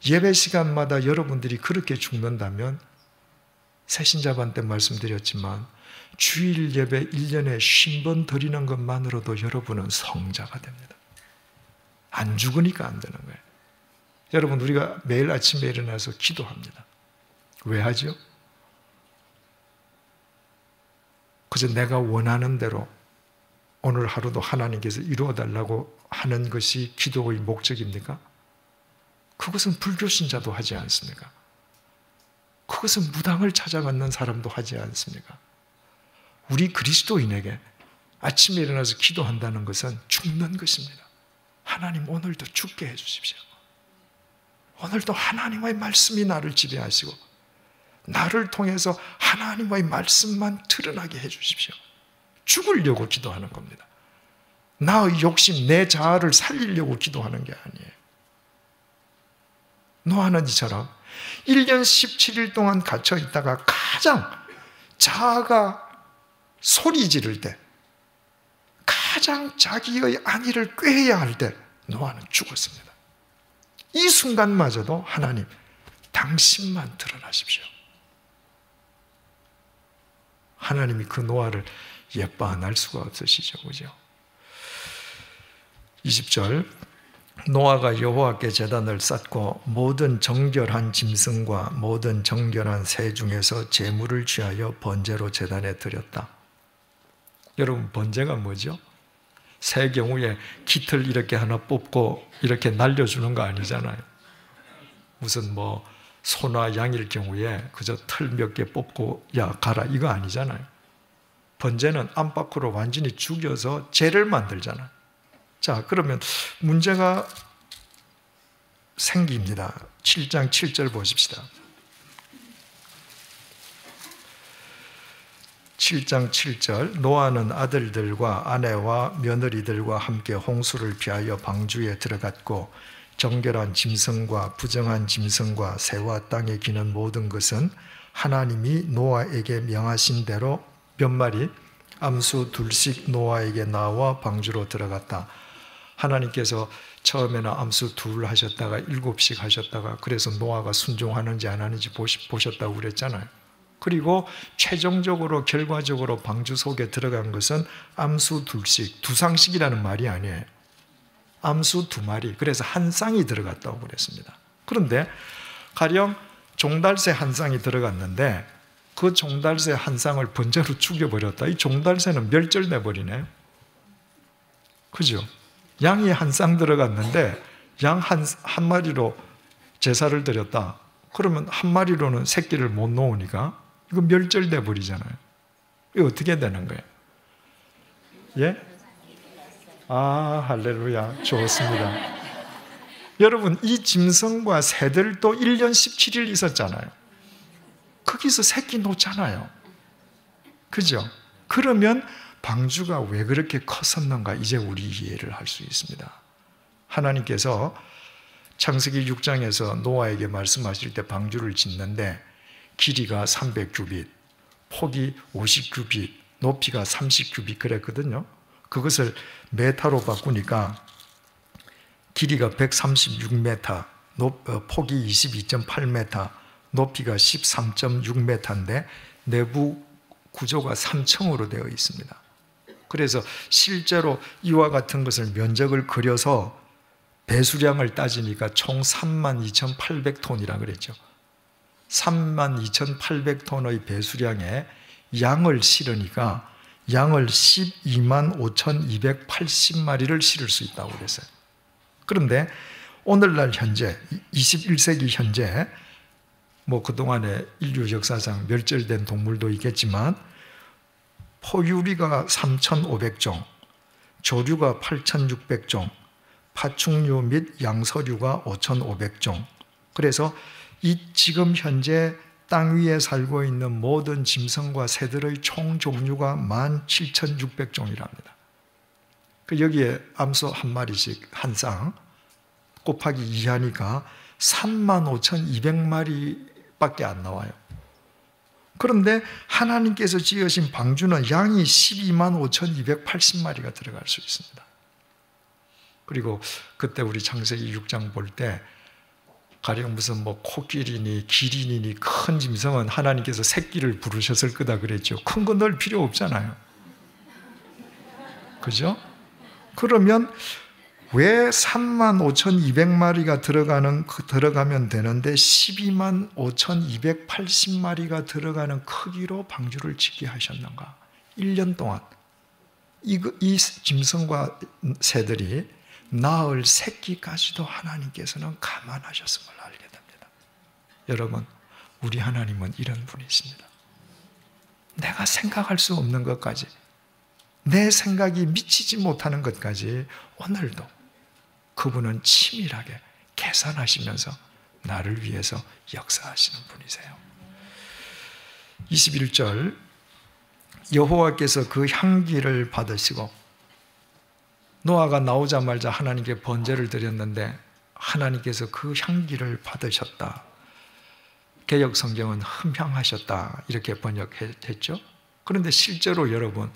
A: 예배 시간마다 여러분들이 그렇게 죽는다면 새신자반 때 말씀드렸지만 주일 예배 1년에 50번 드리는 것만으로도 여러분은 성자가 됩니다. 안 죽으니까 안 되는 거예요. 여러분, 우리가 매일 아침에 일어나서 기도합니다. 왜 하죠? 그래서 내가 원하는 대로 오늘 하루도 하나님께서 이루어달라고 하는 것이 기도의 목적입니까? 그것은 불교 신자도 하지 않습니까? 그것은 무당을 찾아가는 사람도 하지 않습니까? 우리 그리스도인에게 아침에 일어나서 기도한다는 것은 죽는 것입니다. 하나님 오늘도 죽게 해주십시오. 오늘도 하나님의 말씀이 나를 지배하시고 나를 통해서 하나님의 말씀만 드러나게 해주십시오. 죽으려고 기도하는 겁니다. 나의 욕심, 내 자아를 살리려고 기도하는 게 아니에요. 노아는 이처럼 1년 17일 동안 갇혀 있다가 가장 자아가 소리 지를 때, 가장 자기의 안위를 꾀해야 할 때 노아는 죽었습니다. 이 순간마저도 하나님, 당신만 드러나십시오. 하나님이 그 노아를 예뻐 안 할 수가 없으시죠, 그죠? 20절, 노아가 여호와께 제단을 쌓고 모든 정결한 짐승과 모든 정결한 새 중에서 제물을 취하여 번제로 제단에 드렸다. 여러분, 번제가 뭐죠? 새 경우에 깃을 이렇게 하나 뽑고 이렇게 날려주는 거 아니잖아요. 무슨 뭐 소나 양일 경우에 그저 털 몇 개 뽑고 야 가라 이거 아니잖아요. 번제는 안팎으로 완전히 죽여서 제를 만들잖아요. 자, 그러면 문제가 생깁니다. 7장 7절 보십시다. 7장 7절, 노아는 아들들과 아내와 며느리들과 함께 홍수를 피하여 방주에 들어갔고 정결한 짐승과 부정한 짐승과 새와 땅에 기는 모든 것은 하나님이 노아에게 명하신 대로 몇 마리? 암수 둘씩 노아에게 나와 방주로 들어갔다. 하나님께서 처음에는 암수 둘 하셨다가 7씩 하셨다가 그래서 노아가 순종하는지 안 하는지 보셨다고 그랬잖아요. 그리고 최종적으로 결과적으로 방주 속에 들어간 것은 암수 둘씩, 두상씩이라는 말이 아니에요. 암수 2마리, 그래서 한 쌍이 들어갔다고 그랬습니다. 그런데 가령 종달새 한 쌍이 들어갔는데 그 종달새 한 쌍을 번제로 죽여버렸다. 이 종달새는 멸절돼 버리네요. 그죠? 양이 한 쌍 들어갔는데 양 한 마리로 제사를 드렸다. 그러면 한 마리로는 새끼를 못 놓으니까 이거 멸절돼 버리잖아요. 이거 어떻게 되는 거예요? 예? 아, 할렐루야. 좋습니다. 여러분, 이 짐승과 새들도 1년 17일 있었잖아요. 거기서 새끼 놓잖아요. 그죠? 그러면 방주가 왜 그렇게 컸었는가 이제 우리 이해를 할 수 있습니다. 하나님께서 창세기 6장에서 노아에게 말씀하실 때 방주를 짓는데 길이가 300규빗, 폭이 50규빗, 높이가 30규빗 그랬거든요. 그것을 메타로 바꾸니까 길이가 136m, 폭이 22.8m, 높이가 13.6m인데 내부 구조가 3층으로 되어 있습니다. 그래서 실제로 이와 같은 것을 면적을 그려서 배수량을 따지니까 총 32,800톤이라 그랬죠. 32,800톤의 배수량에 양을 실으니까 양을 125,280마리를 실을 수 있다고 그랬어요. 그런데 오늘날 현재 21세기 현재 뭐 그동안에 인류 역사상 멸절된 동물도 있겠지만 포유류가 3,500종, 조류가 8,600종, 파충류 및 양서류가 5,500종. 그래서 이 지금 현재 땅 위에 살고 있는 모든 짐승과 새들의 총 종류가 17,600종이랍니다. 여기에 암수 한 마리씩 한 쌍 곱하기 2하니까 35,200마리밖에 안 나와요. 그런데 하나님께서 지으신 방주는 양이 125,280마리가 들어갈 수 있습니다. 그리고 그때 우리 창세기 6장 볼 때 가령 무슨 뭐 코끼리니 기린이니 큰 짐승은 하나님께서 새끼를 부르셨을 거다 그랬죠. 큰 거 넣을 필요 없잖아요. 그죠? 그러면 왜 35,200마리가 들어가면 되는데 125,280마리가 들어가는 크기로 방주를 짓게 하셨는가? 1년 동안 이 짐승과 새들이 낳을 새끼까지도 하나님께서는 감안하셨음을 알게 됩니다. 여러분, 우리 하나님은 이런 분이십니다. 내가 생각할 수 없는 것까지, 내 생각이 미치지 못하는 것까지 오늘도 그분은 치밀하게 계산하시면서 나를 위해서 역사하시는 분이세요. 21절, 여호와께서 그 향기를 받으시고, 노아가 나오자마자 하나님께 번제를 드렸는데 하나님께서 그 향기를 받으셨다. 개역 성경은 흠향하셨다 이렇게 번역했죠. 그런데 실제로 여러분,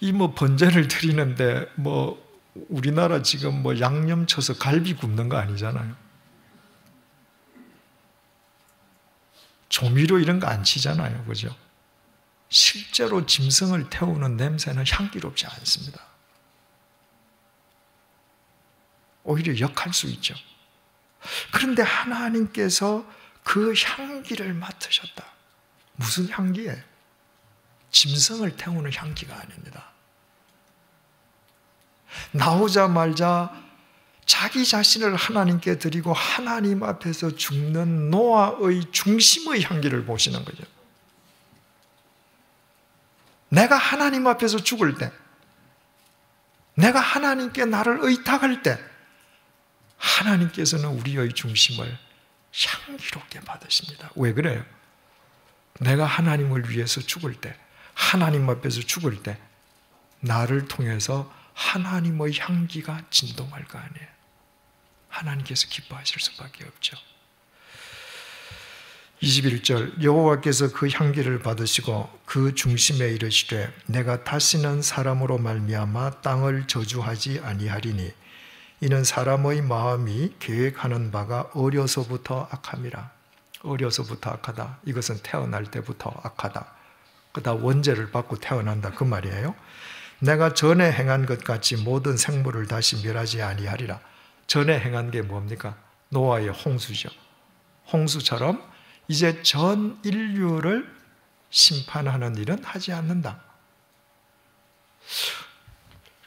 A: 이 번제를 드리는데 우리나라 지금 양념 쳐서 갈비 굽는 거 아니잖아요. 조미료 이런 거 안 치잖아요. 그죠? 실제로 짐승을 태우는 냄새는 향기롭지 않습니다. 오히려 역할 수 있죠. 그런데 하나님께서 그 향기를 맡으셨다. 무슨 향기예요? 짐승을 태우는 향기가 아닙니다. 나오자마자 자기 자신을 하나님께 드리고 하나님 앞에서 죽는 노아의 중심의 향기를 보시는 거죠. 내가 하나님 앞에서 죽을 때, 내가 하나님께 나를 의탁할 때 하나님께서는 우리의 중심을 향기롭게 받으십니다. 왜 그래요? 내가 하나님을 위해서 죽을 때, 하나님 앞에서 죽을 때 나를 통해서 하나님의 향기가 진동할 거 아니에요. 하나님께서 기뻐하실 수밖에 없죠. 21절, 여호와께서 그 향기를 받으시고 그 중심에 이르시되 내가 다시는 사람으로 말미암아 땅을 저주하지 아니하리니 이는 사람의 마음이 계획하는 바가 어려서부터 악함이라. 어려서부터 악하다. 이것은 태어날 때부터 악하다. 그다음 원죄를 받고 태어난다 그 말이에요. 내가 전에 행한 것 같이 모든 생물을 다시 멸하지 아니하리라. 전에 행한 게 뭡니까? 노아의 홍수죠. 홍수처럼 이제 전 인류를 심판하는 일은 하지 않는다.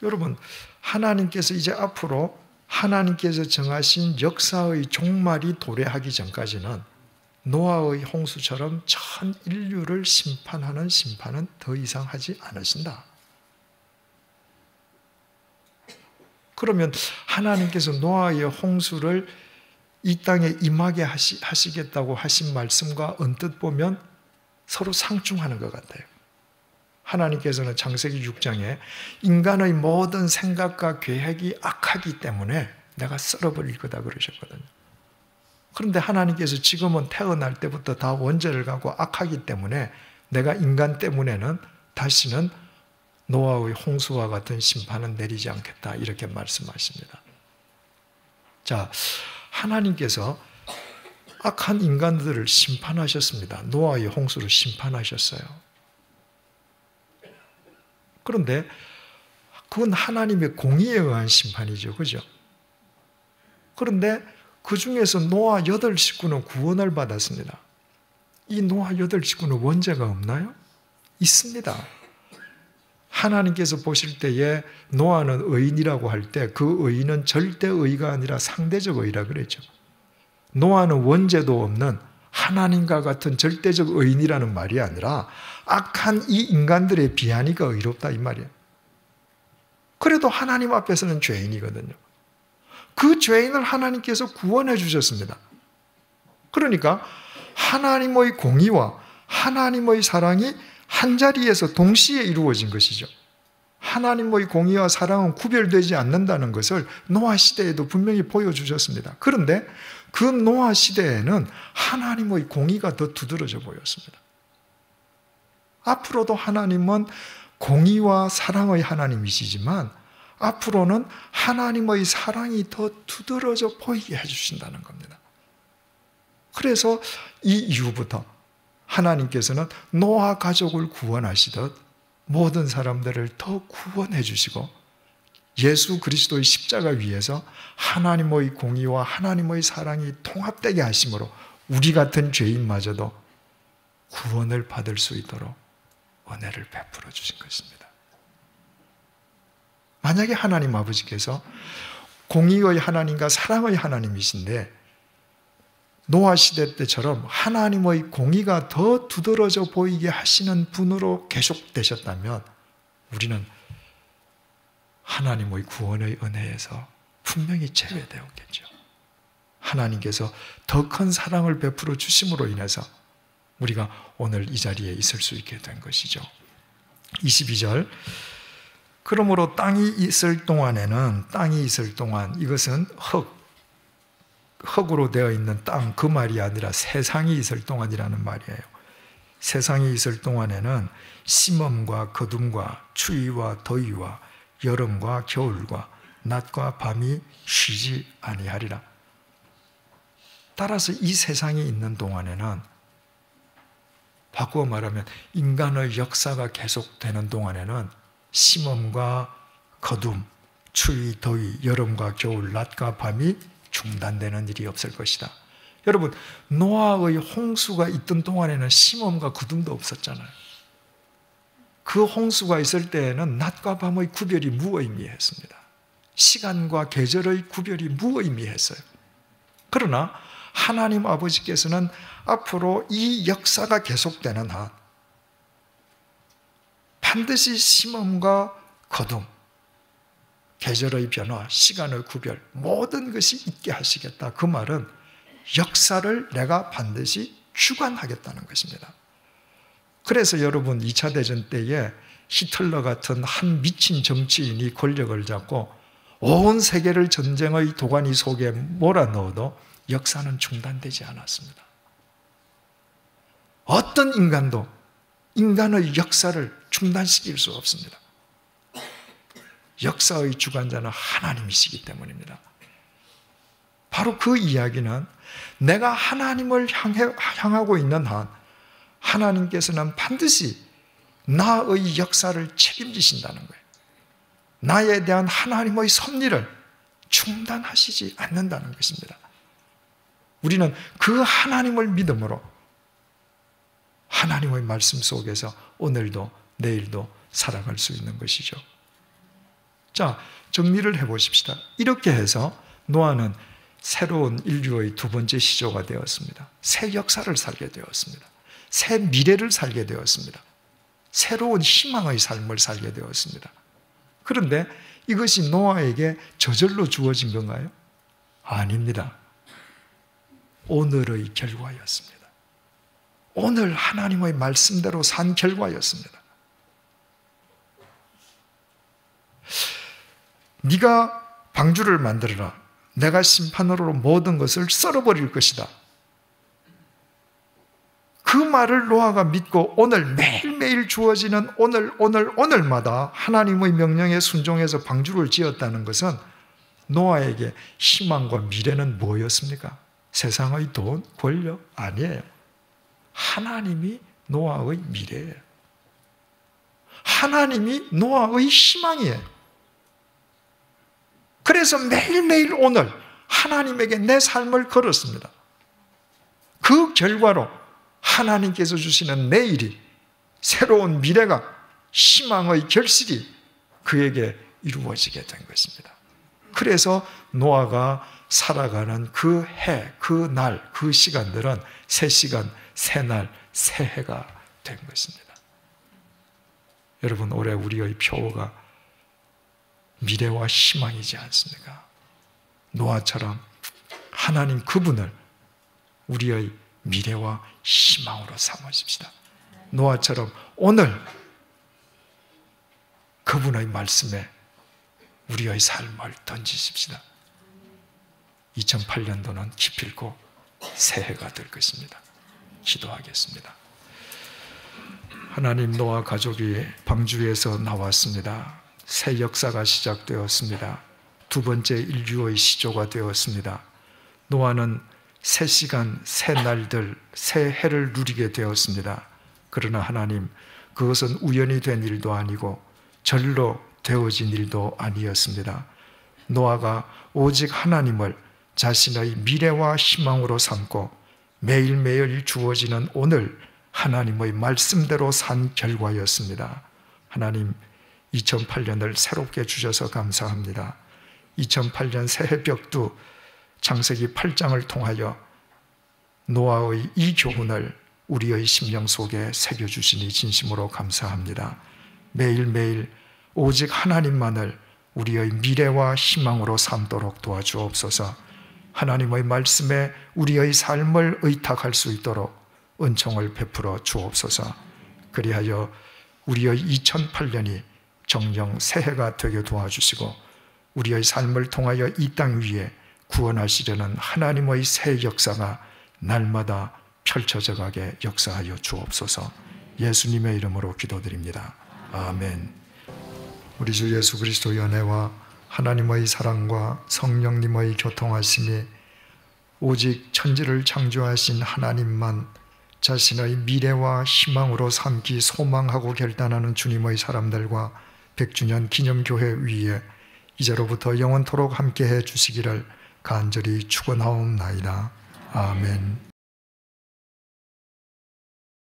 A: 여러분, 하나님께서 이제 앞으로 하나님께서 정하신 역사의 종말이 도래하기 전까지는 노아의 홍수처럼 전 인류를 심판하는 심판은 더 이상 하지 않으신다. 그러면 하나님께서 노아의 홍수를 이 땅에 임하게 하시겠다고 하신 말씀과 언뜻 보면 서로 상충하는 것 같아요. 하나님께서는 창세기 6장에 인간의 모든 생각과 계획이 악하기 때문에 내가 썰어버릴 거다 그러셨거든요. 그런데 하나님께서 지금은 태어날 때부터 다 원죄를 갖고 악하기 때문에 내가 인간 때문에는 다시는 노아의 홍수와 같은 심판은 내리지 않겠다 이렇게 말씀하십니다. 자, 하나님께서 악한 인간들을 심판하셨습니다. 노아의 홍수로 심판하셨어요. 그런데 그건 하나님의 공의에 의한 심판이죠. 그죠? 그런데 그 중에서 노아 8식구는 구원을 받았습니다. 이 노아 8식구는 원죄가 없나요? 있습니다. 하나님께서 보실 때에 노아는 의인이라고 할 때 그 의인은 절대 의가 아니라 상대적 의라 그랬죠. 노아는 원죄도 없는 하나님과 같은 절대적 의인이라는 말이 아니라 악한 이 인간들의 비하니까 의롭다 이 말이에요. 그래도 하나님 앞에서는 죄인이거든요. 그 죄인을 하나님께서 구원해 주셨습니다. 그러니까 하나님의 공의와 하나님의 사랑이 한자리에서 동시에 이루어진 것이죠. 하나님의 공의와 사랑은 구별되지 않는다는 것을 노아 시대에도 분명히 보여주셨습니다. 그런데 그 노아 시대에는 하나님의 공의가 더 두드러져 보였습니다. 앞으로도 하나님은 공의와 사랑의 하나님이시지만 앞으로는 하나님의 사랑이 더 두드러져 보이게 해주신다는 겁니다. 그래서 이 이후부터 하나님께서는 노아 가족을 구원하시듯 모든 사람들을 더 구원해 주시고 예수 그리스도의 십자가 위에서 하나님의 공의와 하나님의 사랑이 통합되게 하심으로 우리 같은 죄인마저도 구원을 받을 수 있도록 은혜를 베풀어 주신 것입니다. 만약에 하나님 아버지께서 공의의 하나님과 사랑의 하나님이신데 노아 시대 때처럼 하나님의 공의가 더 두드러져 보이게 하시는 분으로 계속되셨다면 우리는 하나님의 구원의 은혜에서 분명히 제외되었겠죠. 하나님께서 더 큰 사랑을 베풀어 주심으로 인해서 우리가 오늘 이 자리에 있을 수 있게 된 것이죠. 22절, 그러므로 땅이 있을 동안, 이것은 흙으로 되어 있는 땅, 그 말이 아니라 세상이 있을 동안이라는 말이에요. 세상이 있을 동안에는 심음과 거둠과 추위와 더위와 여름과 겨울과 낮과 밤이 쉬지 아니하리라. 따라서 이 세상이 있는 동안에는, 바꾸어 말하면 인간의 역사가 계속되는 동안에는 심음과 거둠, 추위, 더위, 여름과 겨울, 낮과 밤이 중단되는 일이 없을 것이다. 여러분, 노아의 홍수가 있던 동안에는 심음과 거둠도 없었잖아요. 그 홍수가 있을 때에는 낮과 밤의 구별이 무의미했습니다. 시간과 계절의 구별이 무의미했어요. 그러나 하나님 아버지께서는 앞으로 이 역사가 계속되는 한 반드시 심음과 거둠, 계절의 변화, 시간의 구별, 모든 것이 있게 하시겠다. 그 말은 역사를 내가 반드시 주관하겠다는 것입니다. 그래서 여러분, 2차 대전 때에 히틀러 같은 한 미친 정치인이 권력을 잡고 온 세계를 전쟁의 도가니 속에 몰아넣어도 역사는 중단되지 않았습니다. 어떤 인간도 인간의 역사를 중단시킬 수 없습니다. 역사의 주관자는 하나님이시기 때문입니다. 바로 그 이야기는 내가 하나님을 향하고 있는 한 하나님께서는 반드시 나의 역사를 책임지신다는 거예요. 나에 대한 하나님의 섭리를 중단하시지 않는다는 것입니다. 우리는 그 하나님을 믿음으로 하나님의 말씀 속에서 오늘도 내일도 살아갈 수 있는 것이죠. 자, 정리를 해보십시다. 이렇게 해서 노아는 새로운 인류의 두 번째 시조가 되었습니다. 새 역사를 살게 되었습니다. 새 미래를 살게 되었습니다. 새로운 희망의 삶을 살게 되었습니다. 그런데 이것이 노아에게 저절로 주어진 건가요? 아닙니다. 오늘의 결과였습니다. 오늘 하나님의 말씀대로 산 결과였습니다. 네가 방주를 만들어라. 내가 심판으로 모든 것을 썰어버릴 것이다. 그 말을 노아가 믿고 오늘 매일매일 주어지는 오늘마다 하나님의 명령에 순종해서 방주를 지었다는 것은 노아에게 희망과 미래는 뭐였습니까? 세상의 돈, 권력? 아니에요. 하나님이 노아의 미래예요. 하나님이 노아의 희망이에요. 그래서 매일매일 오늘 하나님에게 내 삶을 걸었습니다. 그 결과로 하나님께서 주시는 내일이, 새로운 미래가, 희망의 결실이 그에게 이루어지게 된 것입니다. 그래서 노아가 살아가는 그 해, 그 날, 그 시간들은 새 시간, 새 날, 새 해가 된 것입니다. 여러분, 올해 우리의 표어가 미래와 희망이지 않습니까? 노아처럼 하나님 그분을 우리의 미래와 희망으로 삼으십시다. 노아처럼 오늘 그분의 말씀에 우리의 삶을 던지십시다. 2008년도는 기필코 새해가 될 것입니다. 기도하겠습니다. 하나님, 노아 가족이 방주에서 나왔습니다. 새 역사가 시작되었습니다. 두 번째 인류의 시조가 되었습니다. 노아는 새 시간, 새 날들, 새 해를 누리게 되었습니다. 그러나 하나님, 그것은 우연히 된 일도 아니고 절로 되어진 일도 아니었습니다. 노아가 오직 하나님을 자신의 미래와 희망으로 삼고 매일매일 주어지는 오늘 하나님의 말씀대로 산 결과였습니다. 하나님, 2008년을 새롭게 주셔서 감사합니다. 2008년 새해 벽두 창세기 8장을 통하여 노아의 이 교훈을 우리의 심령 속에 새겨주시니 진심으로 감사합니다. 매일매일 오직 하나님만을 우리의 미래와 희망으로 삼도록 도와주옵소서. 하나님의 말씀에 우리의 삶을 의탁할 수 있도록 은총을 베풀어 주옵소서. 그리하여 우리의 2008년이 정령 새해가 되게 도와주시고 우리의 삶을 통하여 이 땅 위에 구원하시려는 하나님의 새 역사가 날마다 펼쳐져 가게 역사하여 주옵소서. 예수님의 이름으로 기도드립니다. 아멘. 우리 주 예수 그리스도의 은혜와 하나님의 사랑과 성령님의 교통하심이 오직 천지를 창조하신 하나님만 자신의 미래와 희망으로 삼기 소망하고 결단하는 주님의 사람들과 100주년 기념교회 위에 이제로부터 영원토록 함께해 주시기를 간절히 축원하옵나이다. 아멘.